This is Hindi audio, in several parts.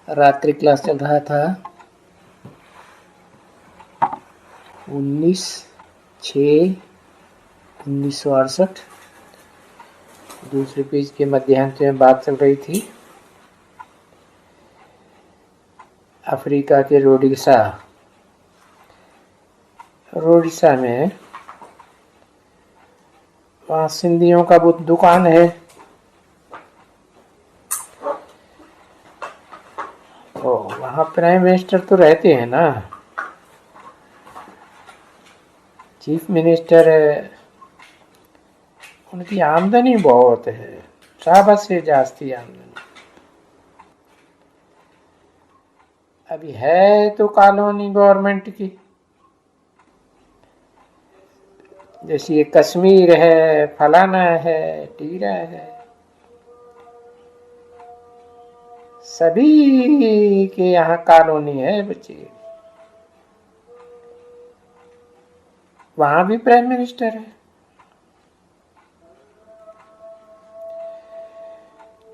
रात्रि क्लास चल रहा था 19/6/1968। दूसरे पेज के मध्यांश में बात चल रही थी अफ्रीका के रोडिशा में वहाँ सिंधियों का वो दुकान है। तो वहाँ प्राइम मिनिस्टर तो रहते हैं ना, चीफ मिनिस्टर है, उनकी आमदनी बहुत है, शाबाश से जास्ती आमदनी। अभी है तो कॉलोनी गवर्नमेंट की, जैसे ये कश्मीर है, फलाना है, टीरा है, सभी के यहाँ कॉलोनी है बच्चे। वहां भी प्राइम मिनिस्टर है,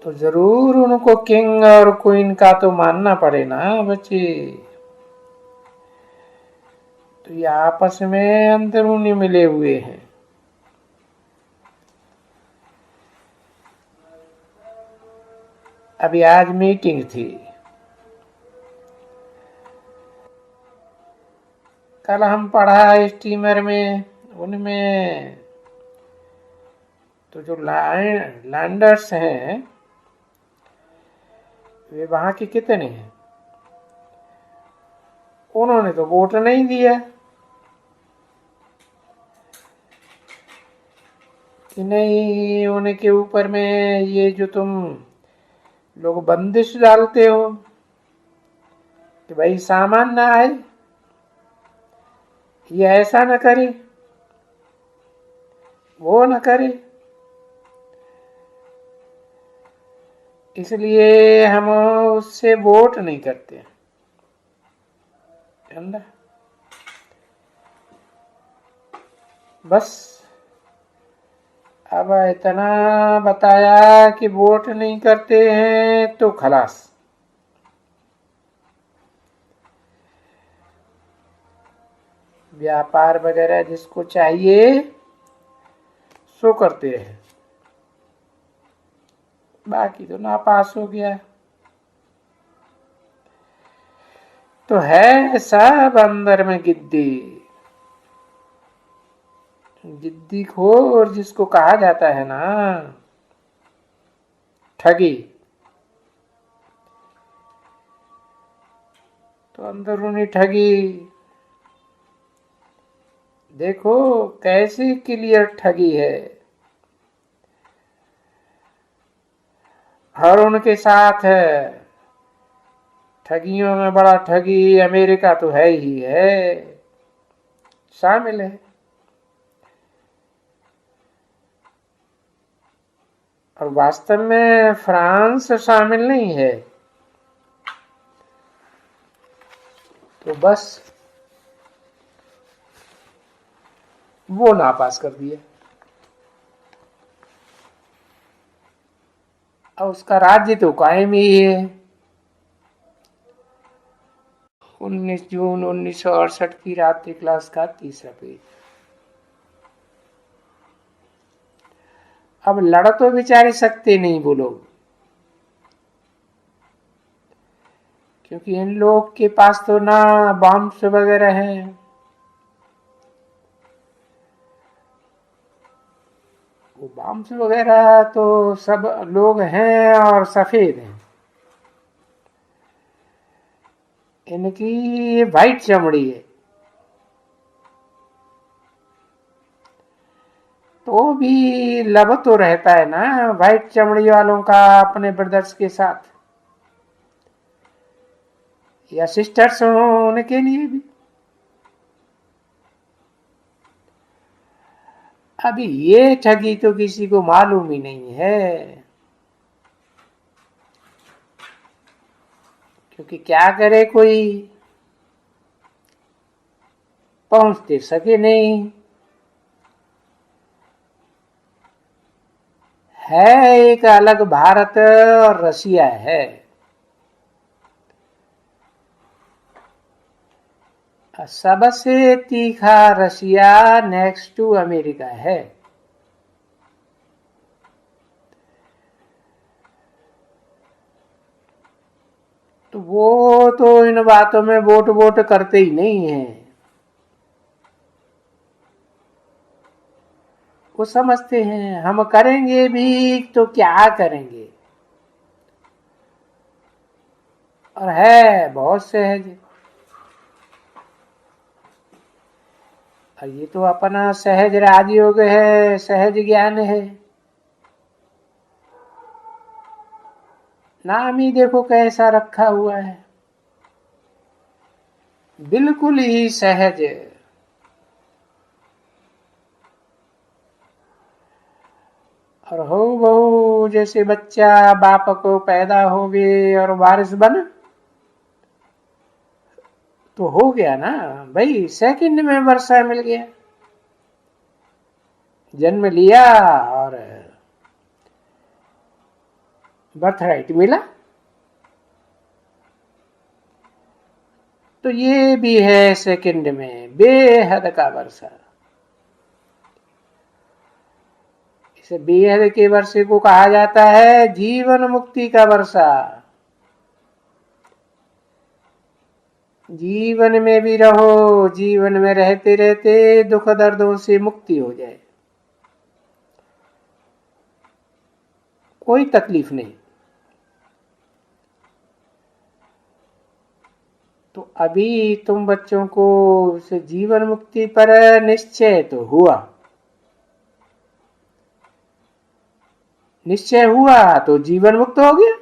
तो जरूर उनको किंग और क्वीन का तो मानना पड़े ना बच्चे। तो ये आपस में अंदरूनी मिले हुए हैं। अभी आज मीटिंग थी, कल हम पढ़ा स्टीमर में, उनमें तो जो लैंडर्स हैं वे वहां के कितने हैं, उन्होंने तो वोट नहीं दिया कि नहीं, उनके ऊपर में ये जो तुम लोग बंदिश डालते हो कि भाई सामान ना आए, ये ऐसा न करे, वो न करे, इसलिए हम उससे वोट नहीं करते। बस अब इतना बताया कि वोट नहीं करते हैं तो खलास। व्यापार वगैरह जिसको चाहिए सो करते हैं, बाकी तो नापास हो गया। तो है सब अंदर में गिद्दी, जिद्दी खोर जिसको कहा जाता है ना, ठगी। तो अंदरूनी ठगी देखो कैसी क्लियर ठगी है। और उनके साथ है ठगियों में बड़ा ठगी अमेरिका तो है ही है, शामिल है। और वास्तव में फ्रांस शामिल नहीं है, तो बस वो नापास कर दिया। और उसका राज्य तो कायम ही है। 19 जून 1968 की रात्रि क्लास का तीसरा पेज। अब लड़ तो बेचारे सकते नहीं वो लोग, क्योंकि इन लोग के पास तो ना बॉम्ब्स वगैरह हैं, वो बॉम्ब्स वगैरह तो सब लोग हैं और सफेद हैं, इनकी वाइट चमड़ी है। तो भी लब तो रहता है ना वाइट चमड़ी वालों का अपने ब्रदर्स के साथ, या सिस्टर्स हो उनके लिए भी। अभी ये ठगी तो किसी को मालूम ही नहीं है, क्योंकि क्या करे कोई, पहुंचते सके नहीं। है एक अलग भारत और रसिया है, सबसे तीखा रशिया नेक्स्ट टू अमेरिका है। तो वो तो इन बातों में वोट वोट करते ही नहीं है। वो समझते हैं हम करेंगे भी तो क्या करेंगे, और है बहुत सहज। और ये तो अपना सहज राजयोग है, सहज ज्ञान है। नाम ही देखो कैसा रखा हुआ है, बिल्कुल ही सहज। और हो बहु जैसे बच्चा बाप को पैदा हो गए और वारिस बना, तो हो गया ना भाई, सेकंड में वर्षा मिल गया, जन्म लिया और बर्थ राइट मिला। तो ये भी है सेकंड में बेहद का वर्षा। इसे बेहद के वर्षे को कहा जाता है जीवन मुक्ति का वर्षा। जीवन में भी रहो, जीवन में रहते रहते दुख दर्दों से मुक्ति हो जाए, कोई तकलीफ नहीं। तो अभी तुम बच्चों को जीवन मुक्ति पर निश्चय तो हुआ, निश्चय हुआ तो जीवन मुक्त हो गया।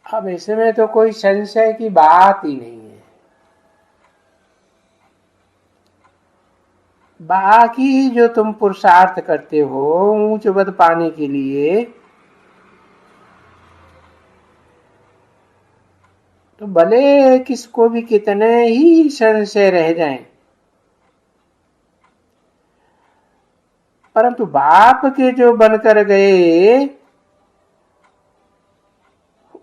अब इसमें तो कोई संशय की बात ही नहीं है। बाकी जो तुम पुरुषार्थ करते हो ऊंच पद पाने के लिए, तो भले किसको भी कितने ही संशय रह जाएं, परंतु बाप के जो बनकर गए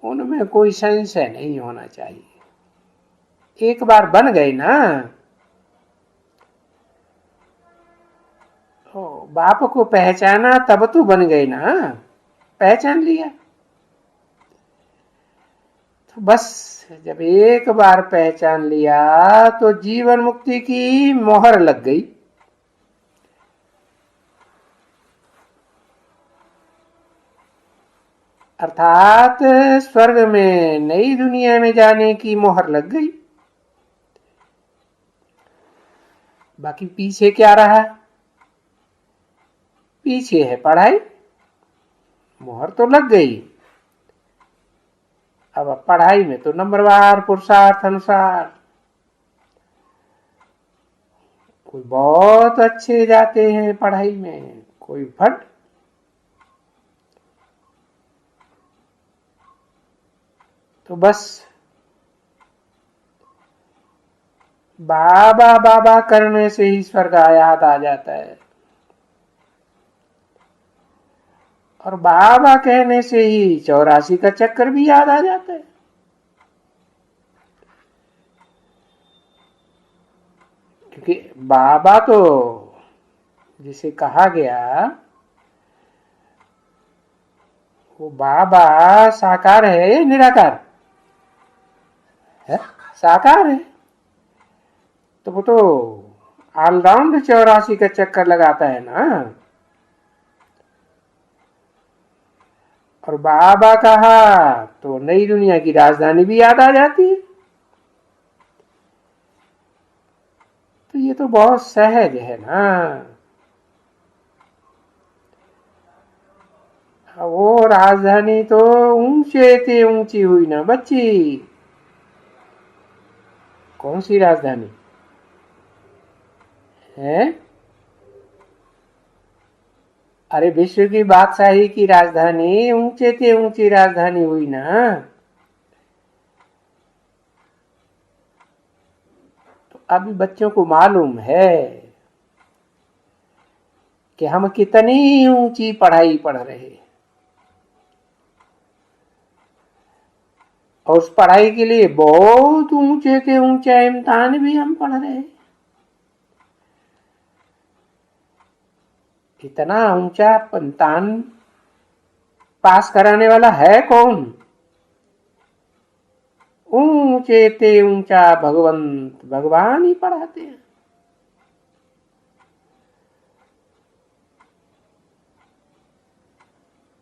उनमें कोई संशय नहीं होना चाहिए। एक बार बन गए ना, तो बाप को पहचाना तब तो बन गए ना, पहचान लिया तो बस। जब एक बार पहचान लिया तो जीवन मुक्ति की मोहर लग गई। अर्थात स्वर्ग में, नई दुनिया में जाने की मोहर लग गई। बाकी पीछे क्या रहा? पीछे है पढ़ाई। मोहर तो लग गई, अब पढ़ाई में तो नंबरवार पुरुषार्थ अनुसार कोई बहुत अच्छे जाते हैं पढ़ाई में, कोई फट। तो बस बाबा बाबा करने से ही स्वर्ग याद आ जाता है, और बाबा कहने से ही 84 का चक्कर भी याद आ जाता है। क्योंकि बाबा तो जिसे कहा गया, वो बाबा साकार है या निराकार है? साकार है। तो वो तो ऑलराउंड 84 का चक्कर लगाता है ना। और बाबा कहा तो नई दुनिया की राजधानी भी याद आ जाती है। तो ये तो बहुत सहज है ना। वो राजधानी तो ऊंचे से ऊंची हुई ना बच्ची। कौन सी राजधानी है? अरे विश्व की बादशाही की राजधानी ऊंचे से ऊंची राजधानी हुई ना। तो अभी बच्चों को मालूम है कि हम कितनी ऊंची पढ़ाई पढ़ रहे हैं, और उस पढ़ाई के लिए बहुत ऊंचे के ऊंचे इम्तिहान भी हम पढ़ रहे हैं। इतना ऊंचा इम्तिहान पास कराने वाला है कौन? ऊंचे ते ऊंचा भगवंत भगवान ही पढ़ाते हैं।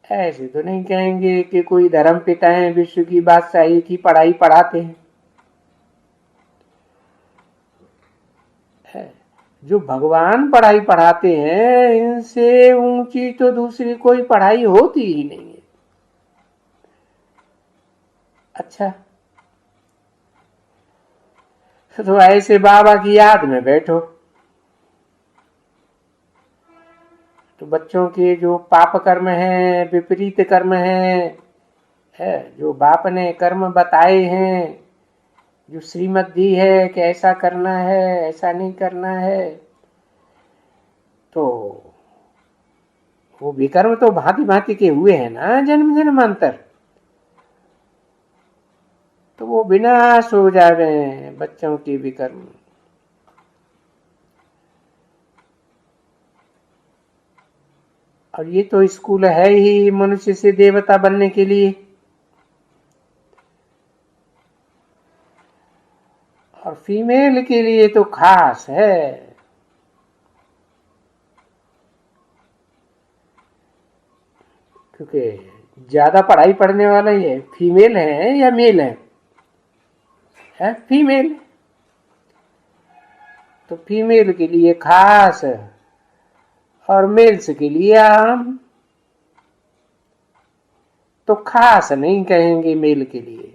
ऐसे तो नहीं कहेंगे कि कोई धर्म पिता है विश्व की बादशाही की पढ़ाई पढ़ाते हैं। जो भगवान पढ़ाई पढ़ाते हैं इनसे ऊंची तो दूसरी कोई पढ़ाई होती ही नहीं है। अच्छा, तो ऐसे बाबा की याद में बैठो तो बच्चों के जो पाप कर्म है, विपरीत कर्म है जो बाप ने कर्म बताए हैं, जो श्रीमत दी है कि ऐसा करना है ऐसा नहीं करना है, तो वो विकर्म तो भांति भांति के हुए हैं ना जन्म जन्मांतर। तो वो विनाश हो जावे बच्चों के विकर्म। और ये तो स्कूल है ही मनुष्य से देवता बनने के लिए, और फीमेल के लिए तो खास है। क्योंकि ज्यादा पढ़ाई पढ़ने वाला ये फीमेल है या मेल है फीमेल। तो फीमेल के लिए खास और मेल्स के लिए आम। तो खास नहीं कहेंगे मेल के लिए।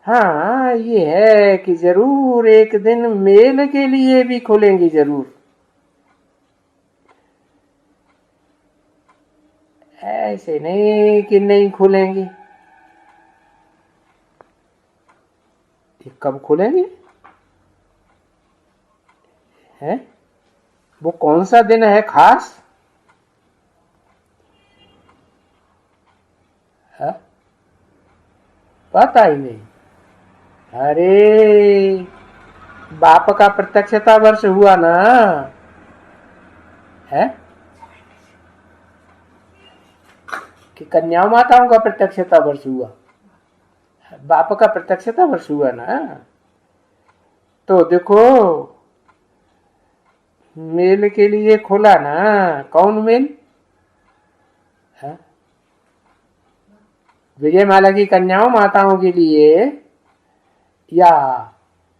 हाँ, ये है कि जरूर एक दिन मेल के लिए भी खोलेंगे जरूर। ऐसे नहीं कि नहीं खोलेंगे। कब खोलेंगे है? वो कौन सा दिन है खास है? पता ही नहीं। अरे बाप का प्रत्यक्षता वर्ष हुआ ना है कि कन्या माताओं का प्रत्यक्षता वर्ष हुआ, बाप का प्रत्यक्षता वर्ष हुआ ना। तो देखो मेल के लिए खोला ना, कौन मेल है? विजयमाला की कन्याओं माताओं के लिए या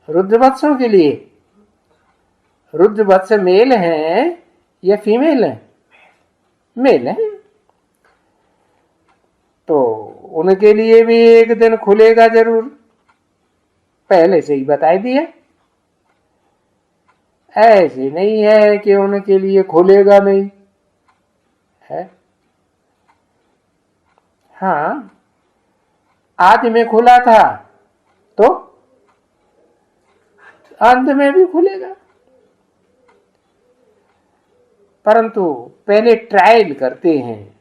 रुद्रवत्सों के लिए? रुद्रवत्स मेल है या फीमेल है? मेल है। तो उनके लिए भी एक दिन खुलेगा जरूर, पहले से ही बता दिया। ऐसे नहीं है कि उनके लिए खुलेगा नहीं है। हाँ, आज में खुला था तो अंत में भी खुलेगा, परंतु पहले ट्रायल करते हैं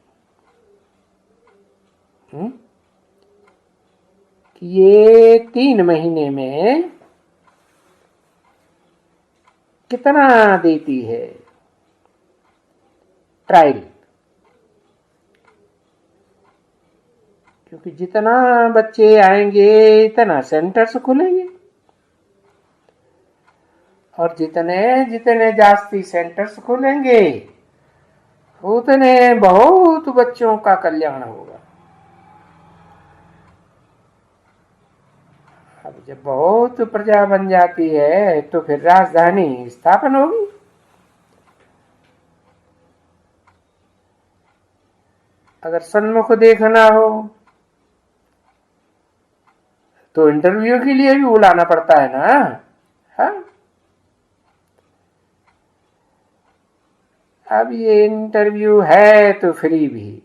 कि ये 3 महीने में कितना देती है ट्रायल। क्योंकि जितना बच्चे आएंगे इतना सेंटर्स खुलेंगे, और जितने जितने जास्ती सेंटर्स खुलेंगे उतने बहुत बच्चों का कल्याण होगा। अब जब बहुत प्रजा बन जाती है तो फिर राजधानी स्थापन होगी। अगर सन्मुख देखना हो तो इंटरव्यू के लिए भी बुलाना पड़ता है ना। हाँ, अब ये इंटरव्यू है तो फ्री भी,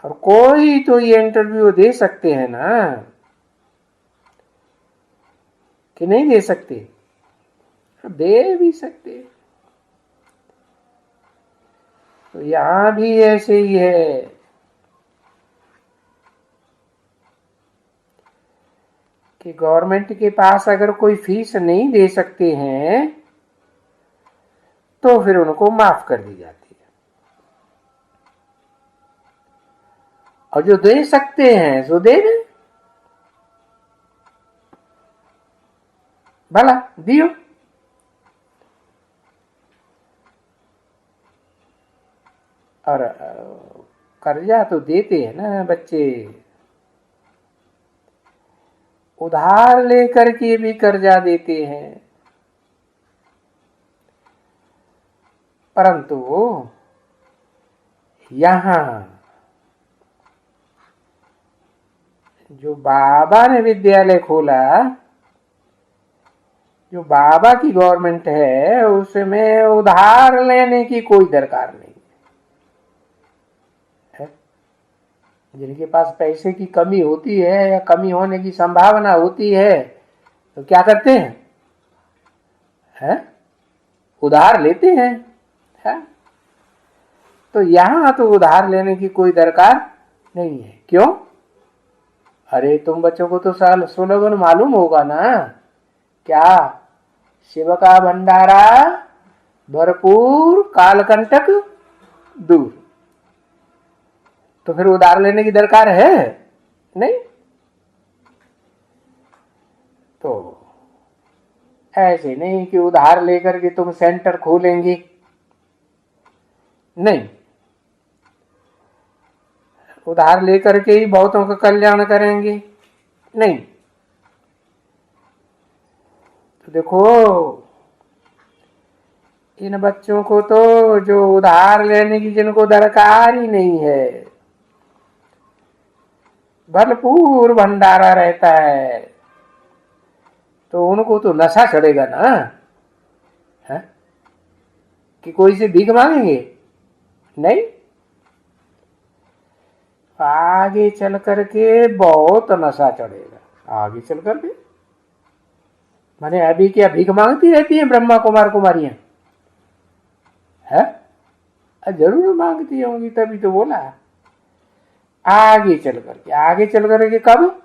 और कोई तो ये इंटरव्यू दे सकते हैं ना, कि नहीं दे सकते? दे भी सकते। तो यहां भी ऐसे ही है कि गवर्नमेंट के पास अगर कोई फीस नहीं दे सकते हैं तो फिर उनको माफ कर दी जाती है, और जो दे सकते हैं जो दे दें, भला दियो। और कर्जा तो देते हैं ना बच्चे, उधार लेकर के भी कर्जा देते हैं, परंतु यहां जो बाबा ने विद्यालय खोला, जो बाबा की गवर्नमेंट है, उसमें उधार लेने की कोई दरकार नहीं है। जिनके पास पैसे की कमी होती है या कमी होने की संभावना होती है तो क्या करते हैं? उधार लेते हैं, है? तो यहां तो उधार लेने की कोई दरकार नहीं है। क्यों? अरे तुम बच्चों को तो स्लोगन मालूम होगा ना, क्या? शिव का भंडारा भरपूर, कालकंटक दूर। तो फिर उधार लेने की दरकार है नहीं। तो ऐसे नहीं कि उधार लेकर के तुम सेंटर खोलेंगे, नहीं। उधार लेकर के ही बहुतों का कल्याण करेंगे, नहीं। तो देखो, इन बच्चों को तो जो उधार लेने की जिनको दरकार ही नहीं है, भरपूर भंडारा रहता है, तो उनको तो नशा चढ़ेगा ना, है? कि कोई से भीख मांगेंगे? नहीं। आगे चल करके बहुत नशा चढ़ेगा, आगे चल करके। माने अभी क्या भीख मांगती रहती है ब्रह्मा कुमार कुमारियां? है? जरूर मांगती होंगी, तभी तो बोला आगे चल करके। आगे चल करके कब?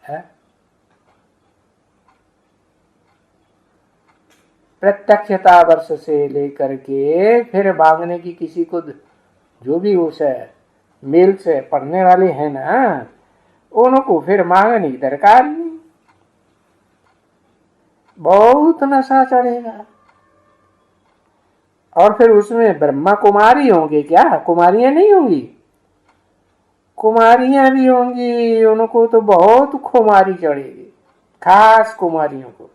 है? प्रत्यक्षता वर्ष से लेकर के फिर मांगने की किसी को, जो भी उस मेल से पढ़ने वाले हैं ना, उनको फिर मांगने की दरकार नहीं, बहुत नशा चढ़ेगा। और फिर उसमें ब्रह्मा कुमारी होंगे क्या? कुमारियां नहीं होंगी? कुमारियां भी होंगी, उनको तो बहुत खुमारी चढ़ेगी, खास कुमारियों को,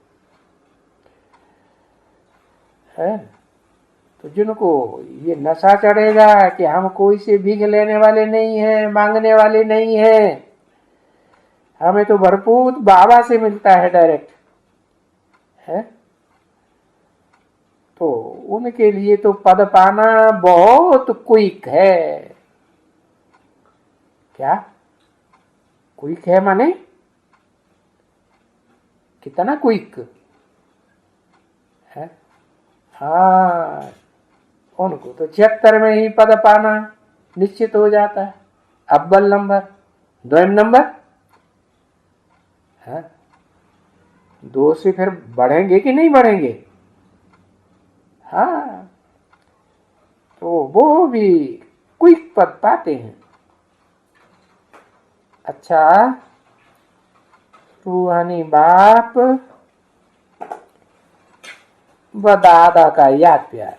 है? तो जिनको ये नशा चढ़ेगा कि हम कोई से भीख लेने वाले नहीं हैं, मांगने वाले नहीं हैं, हमें तो भरपूर बाबा से मिलता है डायरेक्ट, है? तो उनके लिए तो पद पाना बहुत क्विक है। क्या क्विक है? माने कितना क्विक है? हाँ, उनको तो 76 में ही पद पाना निश्चित हो जाता है। अव्वल नंबर, द्वयम नंबर, है? 2 से फिर बढ़ेंगे कि नहीं बढ़ेंगे? हाँ, तो वो भी क्विक पद पाते हैं। अच्छा, रूहानी बाप व दादा का याद प्यार।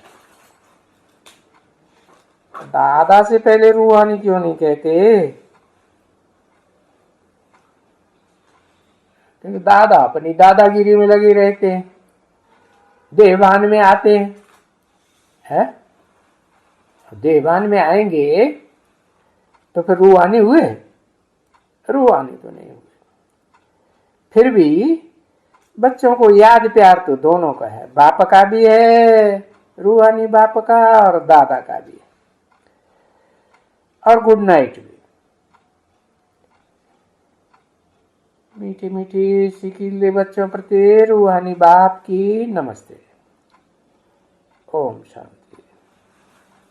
दादा से पहले रूहानी क्यों नहीं कहते? क्योंकि दादा अपनी दादागिरी में लगे रहते हैं, देहभान में आते हैं, है? देहभान में आएंगे तो फिर रूहानी हुए? रूहानी तो नहीं हुए। फिर भी बच्चों को याद प्यार तो दोनों का है, बाप का भी है, रूहानी बाप का, और दादा का भी है, और गुड नाइट भी। मीठी मीठी सिकीले बच्चों प्रति रूहानी बाप की नमस्ते। ओम शांति।